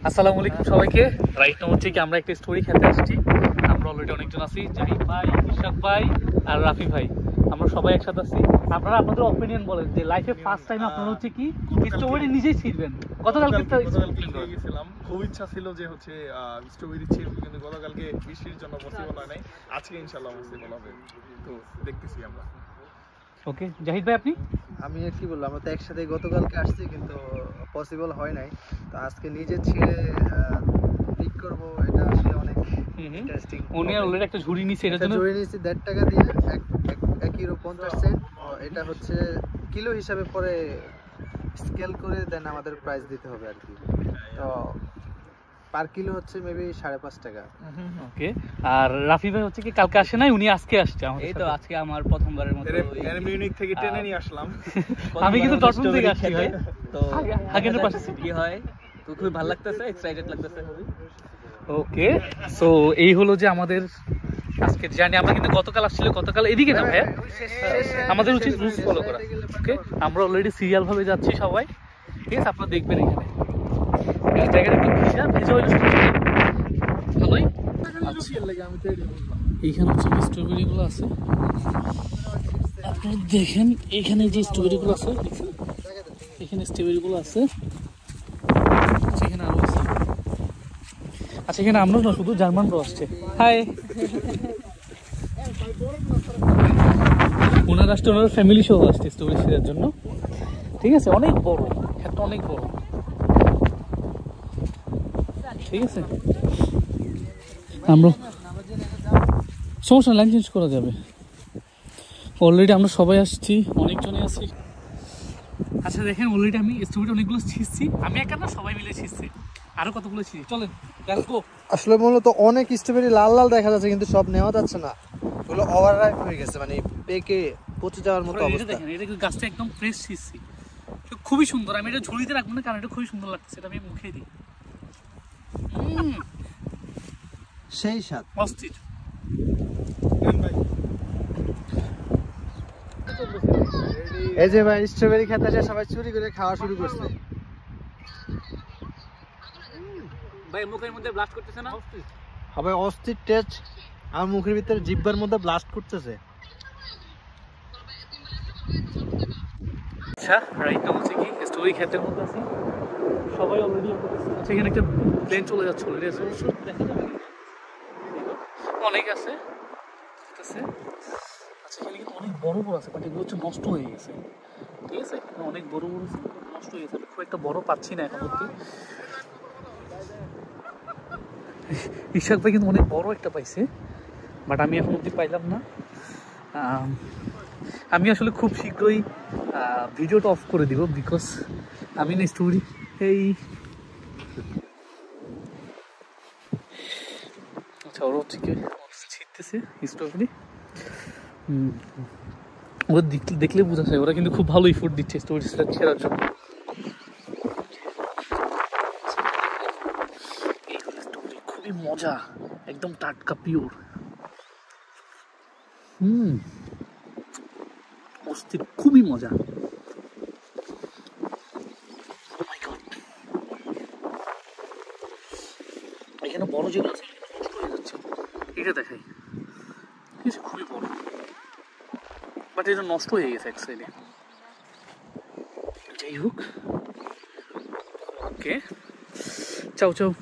আসসালামু আলাইকুম সবাইকে। রাইট নাও হচ্ছে কি আমরা একটা স্টোরি খেলতে আসছি। আমরা অলরেডি অনেকজন আছি, জাহিদ ভাই, ইশরাক ভাই আর রাফি ভাই, আমরা সবাই একসাথে আছি। আপনারা আপনাদের অপিনিয়ন বলেন যে লাইফে ফার্স্ট টাইম আপনারা হচ্ছে কি স্টোরি নিজেই ছিড়বেন। গতকালকে গিয়েছিলাম, খুব ইচ্ছা ছিল যে হচ্ছে স্ট্রবেরি ছিড়ব, কিন্তু গতকালকে বৃষ্টির জন্য পসিবল হয় নাই। আজকে ইনশাআল্লাহ পসিবল হবে, তো দেখতেছি আমরা। ওকে জাহিদ ভাই, আপনি? আমি আর কি বললাম, আমরা তো একসাথে গতকালকে আসছি কিন্তু পসিবল হয় নাই, তো আজকে নিজে ছিঁড়ে পিক করব, এটা আসলে অনেক ইন্টারেস্টিং। উনি অলরেডি একটা ঝুড়ি নিছে, এটার জন্য ঝুড়ি নিয়েছি 1.5 টাকা দিয়ে, 1 ইউরো 50 সেন্ট। এটা হচ্ছে কিলো হিসাবে পরে স্কেল করে দেন আমাদের প্রাইস দিতে হবে আর কি। তো পার কিলো হচ্ছে মেবি 5.5 টাকা। ওকে, আর রাফি ভাই হচ্ছে কি কালকে আসে নাই, উনি আজকে আসছে। এই তো আজকে আমার প্রথমবারের মতো মিউনিক থেকে ট্রেনে নিয়ে আসলাম। আমি কিন্তু ডটমুন্ড থেকে আসছি ভাই, তো হাগেনের পাশে কি হয়, তো খুব ভালো লাগতেছে, এক্সাইটেড লাগতেছে খুবই। ওকে, সো এই হলো যে আমাদের আজকের জার্নি। আমরা কিন্তু গতকাল আসছিল, গতকাল এদিকে না ভাইয়া, আমাদের উচিত রুলস ফলো করা। ওকে, আমরা অলরেডি সিরিয়াল ভাবে যাচ্ছি সবাই, ঠিক আছে? আপনারা দেখবেন এখানে এই জায়গাটা একটু ভিজা ভিজা হইলো ভালোই। এইখানে হচ্ছে স্ট্রবেরি গুলো আছে, আপনারা দেখেন এইখানে যে স্ট্রবেরি গুলো আছে, এখানে স্ট্রবেরি গুলো আছে, সেখানে আরো আছে। আচ্ছা, এখানে আমরা না শুধু জার্মানরাও আসছে। হাই, ওনার আসছে, ওনার ফ্যামিলি সহ আসছে স্টোরি শেয়ারের জন্য, ঠিক আছে? অনেক বড়, ক্ষেতটা অনেক বড়, ঠিক আছে? আমরা সমস্যা লাইন চেঞ্জ করা যাবে। অলরেডি আমরা সবাই আসছি, অনেকজনে আছি। আচ্ছা দেখেন, অলরেডি আমি স্টোরিটা অনেকগুলো ছিঁড়ছি, আমি একা না, সবাই মিলে ছিঁড়ছি। আরো কতগুলো ছিঁড়ি, চলেন লেটস গো। আসলে মূলত অনেক স্ট্রবেরি লাল লাল দেখা যাচ্ছে, কিন্তু সব নেওয়া যাচ্ছে না, ওগুলো ওভাররাইপ হয়ে গেছে, মানে পেকে পচে যাওয়ার মতো অবস্থা। দেখেন, এটা কিন্তু গাছটা একদম ফ্রেশ ছিঁড়ছি, খুবই সুন্দর। আমি এটা ঝুড়িতে রাখবো না, কারণ এটা খুবই সুন্দর লাগছে, এটা আমি মুখে দিই। সেই স্বাদ, অস্থির। এই যে ভাই স্ট্রবেরি খেতে এসে সবাই চুরি করে খাওয়া শুরু করছে। ভাই মুখের মধ্যে ব্লাস্ট করতেছে না? হবে অস্থির টেস্ট, আমার মুখের ভিতরে জিহ্বার মধ্যে ব্লাস্ট করতেছে। আচ্ছা, রাইট নাও হচ্ছে কি স্টোরি খেতে মধ্যে আছি, সবাই অলরেডি আচ্ছা, এখানে একটা প্লেন চলে যাচ্ছে অলরেডি, আছে অনেক আছে। আচ্ছা, এখানে কিন্তু অনেক বড় বড় আছে, বাট এগুলো হচ্ছে নষ্ট হয়ে গেছে, ঠিক আছে? অনেক বড় বড় আছে, নষ্ট হয়ে গেছে, খুব একটা বড় পাচ্ছি না এখন অব্দি। ইশাক ভাই কিন্তু অনেক বড় একটা পাইছে, বাট আমি এখন অব্দি পাইলাম না। আমি আসলে খুব শীঘ্রই ভিডিওটা অফ করে দিব, বিকজ আমি না স্টোরি এই আচ্ছা, ওরা হচ্ছে কি ছিটতেছে স্ট্রবেরি, ওরা দেখলে বোঝা যায় ওরা কিন্তু খুব ভালো ইফোর্ট দিচ্ছে স্টোরি ছেড়ার জন্য। খুবই মজা, একদম টাটকা পিওর, অস্থির, খুবই মজা। এখানে বড় যেগুলো আছে নষ্ট হয়ে যাচ্ছে, এটা দেখাই, ঠিক আছে? খুবই বড়, বাট এটা নষ্ট হয়ে গেছে এক সাইডে। যাই হোক, ওকে, চাও চাও।